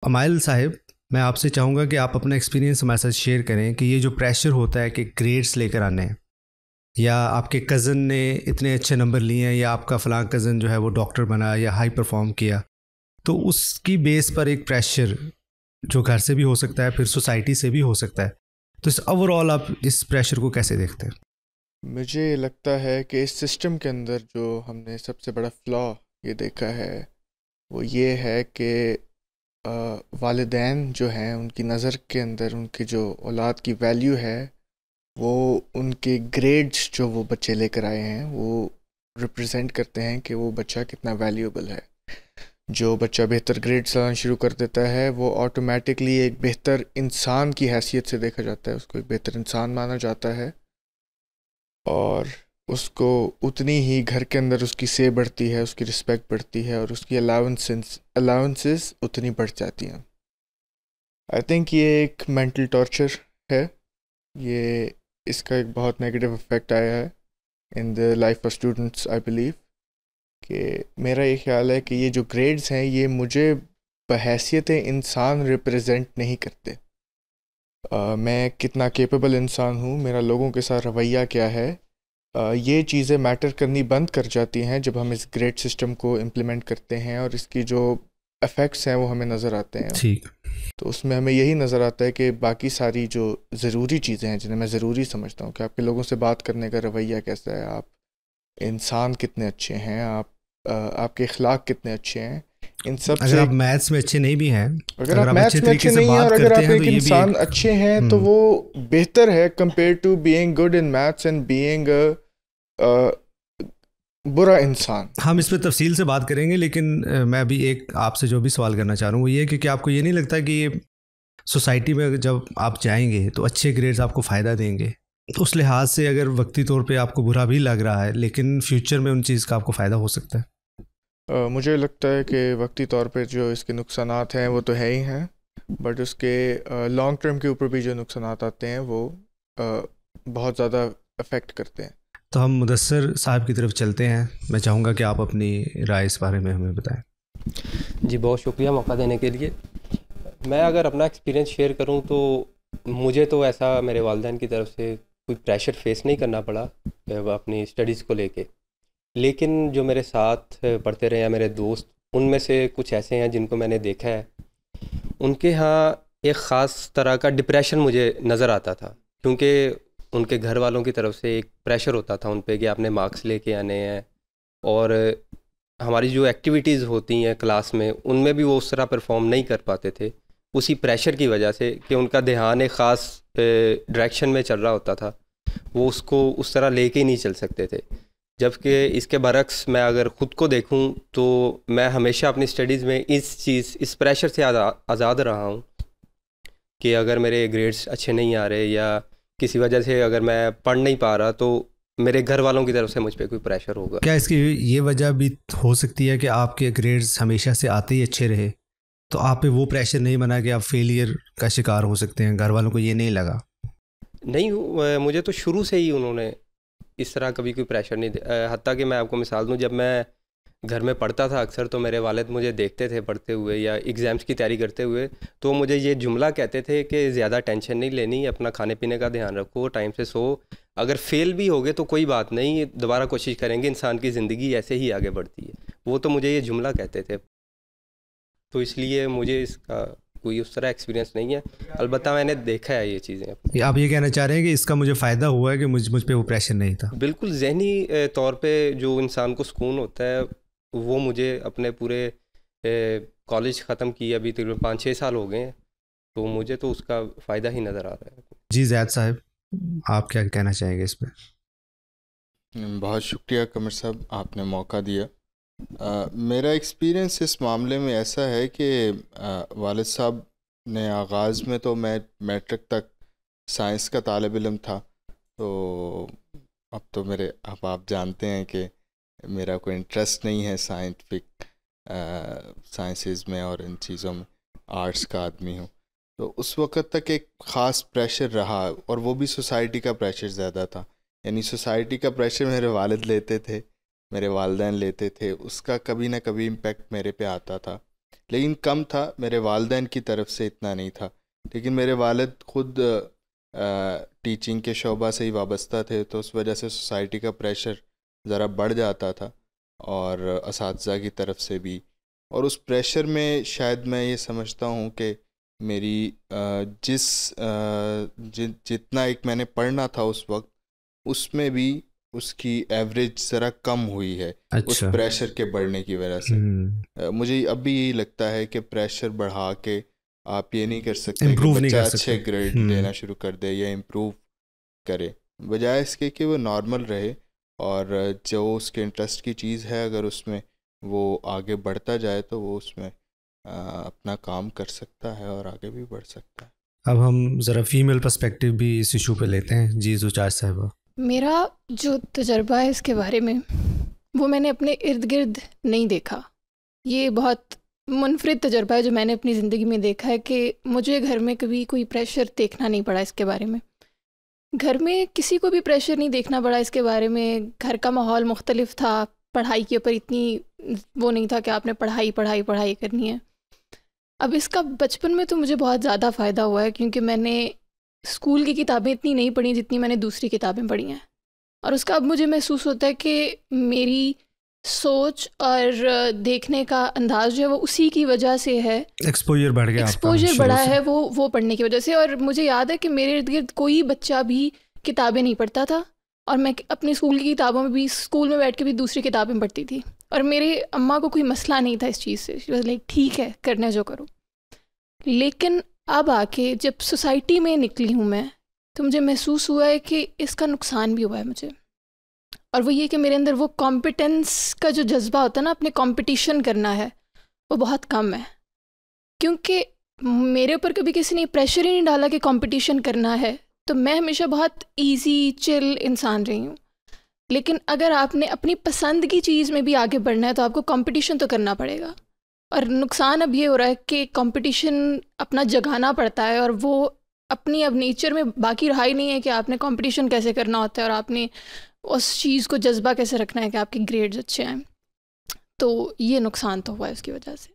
Amyl Sahib, मैं आपसे चाहूँगा कि आप अपना एक्सपीरियंस हमारे साथ शेयर करें कि ये जो प्रेशर होता है कि ग्रेड्स लेकर आने हैं, या आपके कज़न ने इतने अच्छे नंबर लिए हैं, या आपका फ़लाँ कज़न जो है वो डॉक्टर बना या हाई परफॉर्म किया, तो उसकी बेस पर एक प्रेशर जो घर से भी हो सकता है, फिर सोसाइटी से भी हो सकता है। तो इस ओवरऑल आप इस प्रेशर को कैसे देखते हैं? मुझे लगता है कि इस सिस्टम के अंदर जो हमने सबसे बड़ा फ्लॉ ये देखा है वो ये है कि वालिदैन जो हैं उनकी नज़र के अंदर उनकी जो औलाद की वैल्यू है वो उनके ग्रेड्स जो वो बच्चे लेकर आए हैं वो रिप्रेजेंट करते हैं कि वो बच्चा कितना वैल्यूएबल है। जो बच्चा बेहतर ग्रेड्स लाना शुरू कर देता है वो ऑटोमेटिकली एक बेहतर इंसान की हैसियत से देखा जाता है, उसको एक बेहतर इंसान माना जाता है और उसको उतनी ही घर के अंदर उसकी से बढ़ती है, उसकी रिस्पेक्ट बढ़ती है और उसकी अलाउंसेस उतनी बढ़ जाती हैं। आई थिंक ये एक मेंटल टॉर्चर है, ये इसका एक बहुत नेगेटिव इफेक्ट आया है in the life of students. I believe कि मेरा ये ख्याल है कि ये जो ग्रेड्स हैं ये मुझे बहैसियत इंसान रिप्रेजेंट नहीं करते। मैं कितना केपेबल इंसान हूँ, मेरा लोगों के साथ रवैया क्या है, ये चीज़ें मैटर करनी बंद कर जाती हैं जब हम इस ग्रेड सिस्टम को इम्प्लीमेंट करते हैं और इसकी जो इफ़ेक्ट्स हैं वो हमें नज़र आते हैं। ठीक। तो उसमें हमें यही नज़र आता है कि बाकी सारी जो ज़रूरी चीज़ें हैं जिन्हें मैं ज़रूरी समझता हूँ कि आपके लोगों से बात करने का रवैया कैसा है, आप इंसान कितने अच्छे हैं, आपके अखलाक कितने अच्छे हैं, इन सब अगर से आप मैथ्स में अच्छे नहीं भी हैं, अगर अगर आप आप अच्छे मैथ्स में तरीके अच्छे से नहीं हैं और बात अगर करते आप हैं, तो एक ये भी इंसान एक अच्छे हैं तो वो बेहतर है compare to being good in maths and being बुरा इंसान। हम इस पे तफसील से बात करेंगे, लेकिन मैं अभी एक आपसे जो भी सवाल करना चाह रहा हूँ वो ये है कि आपको ये नहीं लगता कि ये सोसाइटी में जब आप जाएंगे तो अच्छे ग्रेड्स आपको फ़ायदा देंगे, तो उस लिहाज से अगर वक्ती तौर पे आपको बुरा भी लग रहा है, लेकिन फ्यूचर में उन चीज़ का आपको फ़ायदा हो सकता है? मुझे लगता है कि वक्ती तौर पे जो इसके नुकसानात हैं वो तो है ही हैं, बट उसके लॉन्ग टर्म के ऊपर भी जो नुकसानात आते हैं वो बहुत ज़्यादा अफेक्ट करते हैं। तो हम मुदस्सर साहब की तरफ चलते हैं। मैं चाहूँगा कि आप अपनी राय इस बारे में हमें बताएं। जी, बहुत शुक्रिया मौका देने के लिए। मैं अगर अपना एक्सपीरियंस शेयर करूं तो मुझे तो ऐसा मेरे वालिदैन की तरफ से कोई प्रेशर फेस नहीं करना पड़ा अपनी स्टडीज़ को लेके। लेकिन जो मेरे साथ पढ़ते रहे हैं मेरे दोस्त, उनमें से कुछ ऐसे हैं जिनको मैंने देखा है, उनके यहाँ एक ख़ास तरह का डिप्रेशन मुझे नज़र आता था, क्योंकि उनके घर वालों की तरफ से एक प्रेशर होता था उन पे कि आपने मार्क्स लेके आने हैं, और हमारी जो एक्टिविटीज़ होती हैं क्लास में उनमें भी वो उस तरह परफॉर्म नहीं कर पाते थे, उसी प्रेशर की वजह से कि उनका ध्यान एक ख़ास डायरेक्शन में चल रहा होता था, वो उसको उस तरह लेके ही नहीं चल सकते थे। जबकि इसके बरक्स मैं अगर ख़ुद को देखूं तो मैं हमेशा अपनी स्टडीज़ में इस प्रेशर से आज़ाद रहा हूं कि अगर मेरे ग्रेड्स अच्छे नहीं आ रहे या किसी वजह से अगर मैं पढ़ नहीं पा रहा तो मेरे घर वालों की तरफ से मुझ पे कोई प्रेशर होगा। क्या इसकी ये वजह भी हो सकती है कि आपके ग्रेड्स हमेशा से आते ही अच्छे रहे, तो आप पे वो प्रेशर नहीं बना कि आप फेलियर का शिकार हो सकते हैं, घर वालों को ये नहीं लगा? नहीं, मुझे तो शुरू से ही उन्होंने इस तरह कभी कोई प्रेशर नहीं हत्ता कि मैं आपको मिसाल दूं, जब मैं घर में पढ़ता था अक्सर तो मेरे वालिद मुझे देखते थे पढ़ते हुए या एग्ज़ाम्स की तैयारी करते हुए, तो मुझे ये जुमला कहते थे कि ज़्यादा टेंशन नहीं लेनी, अपना खाने पीने का ध्यान रखो, टाइम से सो, अगर फेल भी होगे तो कोई बात नहीं, दोबारा कोशिश करेंगे, इंसान की ज़िंदगी ऐसे ही आगे बढ़ती है। वो तो मुझे ये जुमला कहते थे, तो इसलिए मुझे इसका कोई उस तरह एक्सपीरियंस नहीं है। अलबत्ता मैंने देखा है ये चीज़ें अपने। आप ये कहना चाह रहे हैं कि इसका मुझे फ़ायदा हुआ है कि मुझ पे वो प्रेशर नहीं था? बिल्कुल, ज़हनी तौर पे जो इंसान को सुकून होता है वो मुझे अपने पूरे कॉलेज ख़त्म किए अभी तकरीबन 5-6 साल हो गए हैं, तो मुझे तो उसका फ़ायदा ही नज़र आ रहा है। जी ज़ैद साहब, आप क्या कहना चाहेंगे इस पर? बहुत शुक्रिया कमर साहब, आपने मौका दिया। मेरा एक्सपीरियंस इस मामले में ऐसा है कि वालिद साहब ने आगाज़ में तो मैं मैट्रिक तक साइंस का तालिब इल्म था, तो अब आप जानते हैं कि मेरा कोई इंटरेस्ट नहीं है साइंटिफिक साइंसेस में और इन चीज़ों में, आर्ट्स का आदमी हूँ। तो उस वक़्त तक एक ख़ास प्रेशर रहा और वो भी सोसाइटी का प्रेशर ज़्यादा था, यानी सोसाइटी का प्रेशर मेरे वालिद लेते थे, मेरे वालिदैन लेते थे, उसका कभी ना कभी इम्पेक्ट मेरे पे आता था। लेकिन कम था। मेरे वालिदैन की तरफ से इतना नहीं था, लेकिन मेरे वालिद खुद टीचिंग के शोबा से ही वाबस्ता थे, तो उस वजह से सोसाइटी का प्रेशर ज़रा बढ़ जाता था और असातिज़ा की तरफ से भी। और उस प्रेशर में शायद मैं ये समझता हूँ कि मेरी जितना एक मैंने पढ़ना था उस वक्त, उसमें भी उसकी एवरेज ज़रा कम हुई है। अच्छा। उस प्रेशर के बढ़ने की वजह से मुझे अब भी यही लगता है कि प्रेशर बढ़ा के आप ये नहीं कर सकते कि बच्चा अच्छे ग्रेड लेना शुरू कर दे या इम्प्रूव करे, बजाय इसके कि वो नॉर्मल रहे और जो उसके इंटरेस्ट की चीज़ है अगर उसमें वो आगे बढ़ता जाए तो वो उसमें अपना काम कर सकता है और आगे भी बढ़ सकता है। अब हम ज़रा फीमेल पर्सपेक्टिव भी इस इशू पे लेते हैं। जी ज़ुचार साहिबा। मेरा जो तजर्बा है इसके बारे में वो मैंने अपने इर्द गिर्द नहीं देखा। ये बहुत मुनफरिद तजर्बा है जो मैंने अपनी ज़िंदगी में देखा है कि मुझे घर में कभी कोई प्रेशर देखना नहीं पड़ा इसके बारे में। घर में किसी को भी प्रेशर नहीं देखना पड़ा इसके बारे में। घर का माहौल मुख्तलिफ था, पढ़ाई के ऊपर इतनी वो नहीं था कि आपने पढ़ाई पढ़ाई पढ़ाई करनी है। अब इसका बचपन में तो मुझे बहुत ज़्यादा फ़ायदा हुआ है क्योंकि मैंने स्कूल की किताबें इतनी नहीं पढ़ी जितनी मैंने दूसरी किताबें पढ़ी हैं, और उसका अब मुझे महसूस होता है कि मेरी सोच और देखने का अंदाज जो है वो उसी की वजह से है। एक्सपोजर बढ़ गया, एक्सपोजर बढ़ा है वो पढ़ने की वजह से। और मुझे याद है कि मेरे इर्द गिर्द कोई बच्चा भी किताबें नहीं पढ़ता था और मैं अपनी स्कूल की किताबों में भी स्कूल में बैठ के भी दूसरी किताबें पढ़ती थी और मेरे अम्मा को कोई मसला नहीं था इस चीज़ से, लाइक ठीक है करने जो करो। लेकिन अब आके जब सोसाइटी में निकली हूँ मैं तो मुझे महसूस हुआ है कि इसका नुकसान भी हुआ है मुझे, और वो ये कि मेरे अंदर वो कॉम्पिटेंस का जो जज्बा होता है ना, अपने कंपटीशन करना है, वो बहुत कम है। क्योंकि मेरे ऊपर कभी किसी ने प्रेशर ही नहीं डाला कि कंपटीशन करना है, तो मैं हमेशा बहुत इजी चिल इंसान रही हूँ। लेकिन अगर आपने अपनी पसंद की चीज़ में भी आगे बढ़ना है तो आपको कंपटीशन तो करना पड़ेगा। और नुकसान अब ये हो रहा है कि कंपटीशन अपना जगाना पड़ता है और वो अपनी अब नेचर में बाकी रहा ही नहीं है कि आपने कंपटीशन कैसे करना होता है और आपने उस चीज़ को जज्बा कैसे रखना है कि आपके ग्रेड्स अच्छे आएँ। तो ये नुकसान तो हुआ है उसकी वजह से।